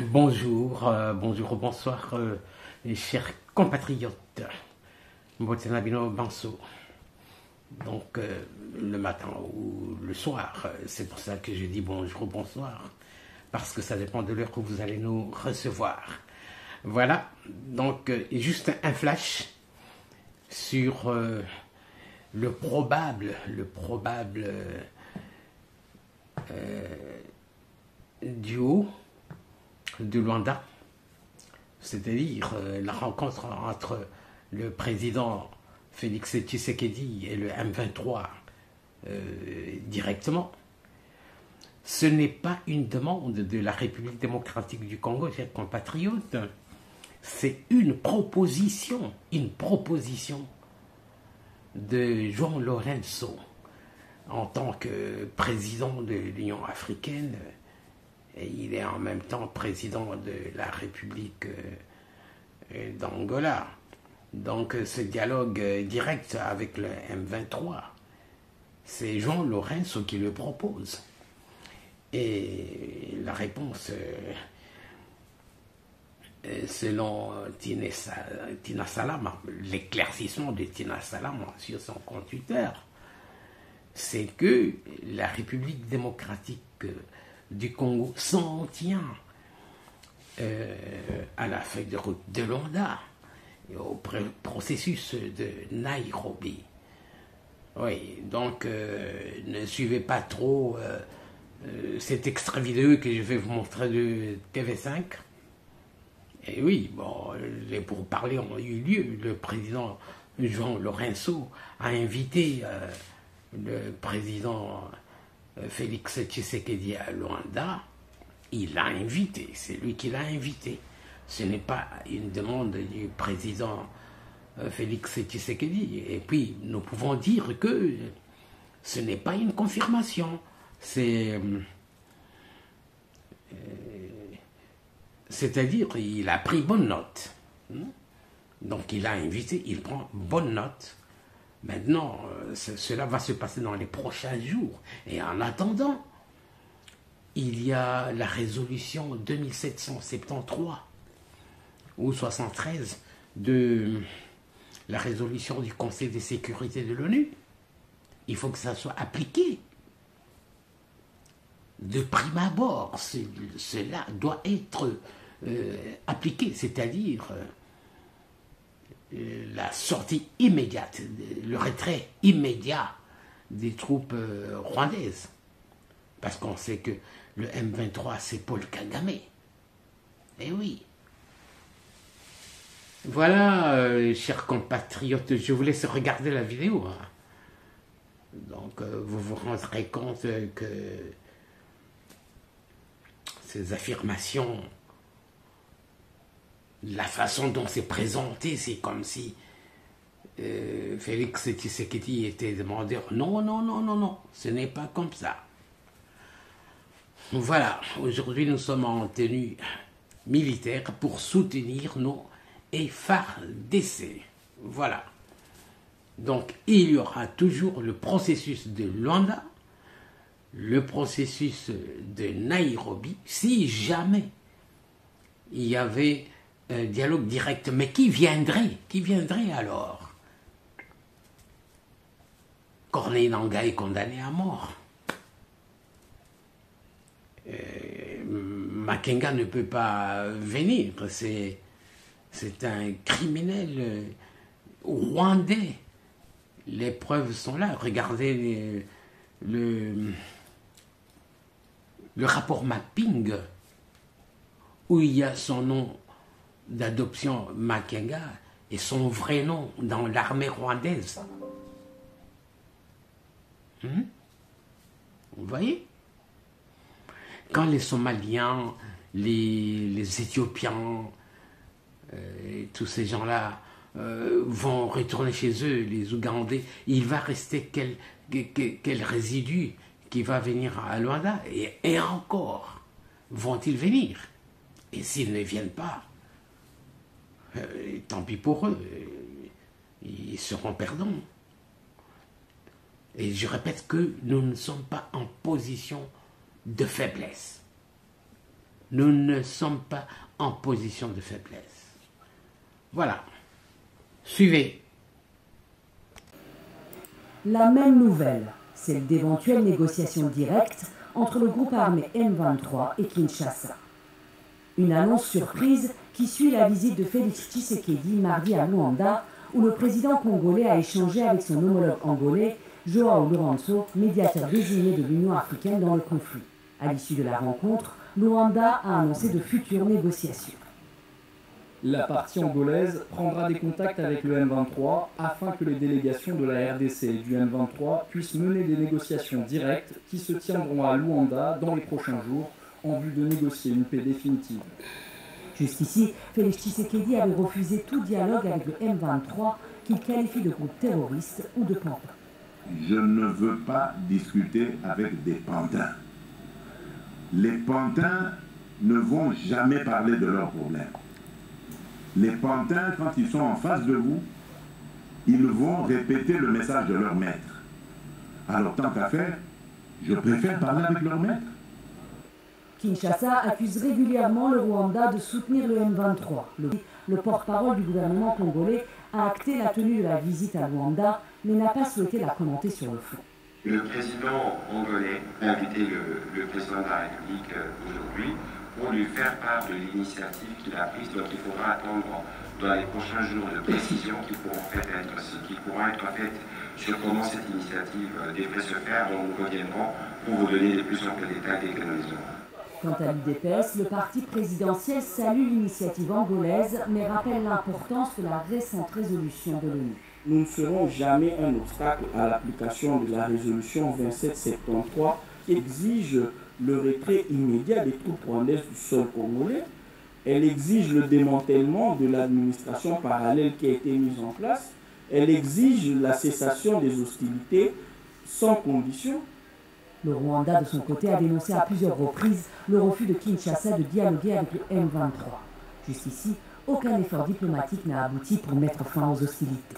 Bonjour, bonjour, bonsoir, les chers compatriotes. Botenabino Banso. Donc, le matin ou le soir, c'est pour ça que je dis bonjour, bonsoir, parce que ça dépend de l'heure que vous allez nous recevoir. Voilà, donc, juste un flash sur le probable duo de Luanda, c'est-à-dire la rencontre entre le président Félix Tshisekedi et le M23 directement. Ce n'est pas une demande de la République démocratique du Congo, chers compatriotes, c'est une proposition de João Lourenço en tant que président de l'Union africaine. Et il est en même temps président de la République d'Angola. Donc ce dialogue direct avec le M23, c'est João Lourenço qui le propose. Et la réponse, selon Tina Salama, l'éclaircissement de Tina Salama sur son compte Twitter, c'est que la République démocratique du Congo s'en tient à la feuille de route de Luanda et au processus de Nairobi. Oui, donc ne suivez pas trop cet extrait vidéo que je vais vous montrer de TV5. Et oui, bon, les pourparlers ont eu lieu. Le président João Lourenço a invité le président Félix Tshisekedi à Luanda. Il l'a invité, c'est lui qui l'a invité. Ce n'est pas une demande du président Félix Tshisekedi. Et puis, nous pouvons dire que ce n'est pas une confirmation. C'est-à-dire, il a pris bonne note. Donc, il a invité, il prend bonne note. Maintenant, cela va se passer dans les prochains jours. Et en attendant, il y a la résolution 2773 ou 73 de la résolution du Conseil de sécurité de l'ONU. Il faut que ça soit appliqué. De prime abord, cela doit être appliqué, c'est-à-dire la sortie immédiate, le retrait immédiat des troupes rwandaises. Parce qu'on sait que le M23, c'est Paul Kagame. Eh oui. Voilà, chers compatriotes, je vous laisse regarder la vidéo. Hein. Donc, vous vous rendrez compte que ces affirmations, la façon dont c'est présenté, c'est comme si Félix Tshisekedi était demandeur. Non, non, non, non, non, ce n'est pas comme ça. Voilà, aujourd'hui nous sommes en tenue militaire pour soutenir nos FARDC. Voilà. Donc il y aura toujours le processus de Luanda, le processus de Nairobi, si jamais il y avait un dialogue direct. Mais qui viendrait alors? Corneille Nangaa est condamné à mort. Makenga ne peut pas venir, c'est un criminel rwandais. Les preuves sont là. Regardez le rapport mapping où il y a son nom d'adoption Makenga et son vrai nom dans l'armée rwandaise. Vous voyez? Quand les Somaliens, les Éthiopiens, tous ces gens-là vont retourner chez eux, les Ougandais, il va rester quel résidu qui va venir à Luanda, et encore, vont-ils venir? Et s'ils ne viennent pas, tant pis pour eux, ils seront perdants. Et je répète que nous ne sommes pas en position de faiblesse. Nous ne sommes pas en position de faiblesse. Voilà. Suivez. La même nouvelle, celle d'éventuelles négociations directes entre le groupe armé M23 et Kinshasa. Une annonce surprise qui suit la visite de Félix Tshisekedi mardi à Luanda, où le président congolais a échangé avec son homologue angolais, João Lourenço, médiateur désigné de l'Union africaine dans le conflit. À l'issue de la rencontre, Luanda a annoncé de futures négociations. La partie angolaise prendra des contacts avec le M23 afin que les délégations de la RDC et du M23 puissent mener des négociations directes qui se tiendront à Luanda dans les prochains jours en vue de négocier une paix définitive. Jusqu'ici, Félix Tshisekedi avait refusé tout dialogue avec le M23 qu'il qualifie de groupe terroriste ou de pantins. Je ne veux pas discuter avec des pantins. Les pantins ne vont jamais parler de leurs problèmes. Les pantins, quand ils sont en face de vous, ils vont répéter le message de leur maître. Alors, tant qu'à faire, je préfère parler avec leur maître. Kinshasa accuse régulièrement le Rwanda de soutenir le M23. Le porte-parole du gouvernement congolais a acté la tenue de la visite à Luanda, mais n'a pas souhaité la commenter sur le fond. Le président angolais a invité le président de la République aujourd'hui pour lui faire part de l'initiative qu'il a prise. Donc il faudra attendre dans les prochains jours de précisions qui pourront être faites sur comment cette initiative devrait se faire, dont nous reviendrons pour vous donner les plus amples détails dès que nous les aurons. Quant à l'UDPS, le parti présidentiel salue l'initiative angolaise, mais rappelle l'importance de la récente résolution de l'ONU. Nous ne serons jamais un obstacle à l'application de la résolution 2773 qui exige le retrait immédiat des troupes rwandaises du sol congolais. Elle exige le démantèlement de l'administration parallèle qui a été mise en place. Elle exige la cessation des hostilités sans condition. Le Rwanda, de son côté, a dénoncé à plusieurs reprises le refus de Kinshasa de dialoguer avec le M23. Jusqu'ici, aucun effort diplomatique n'a abouti pour mettre fin aux hostilités.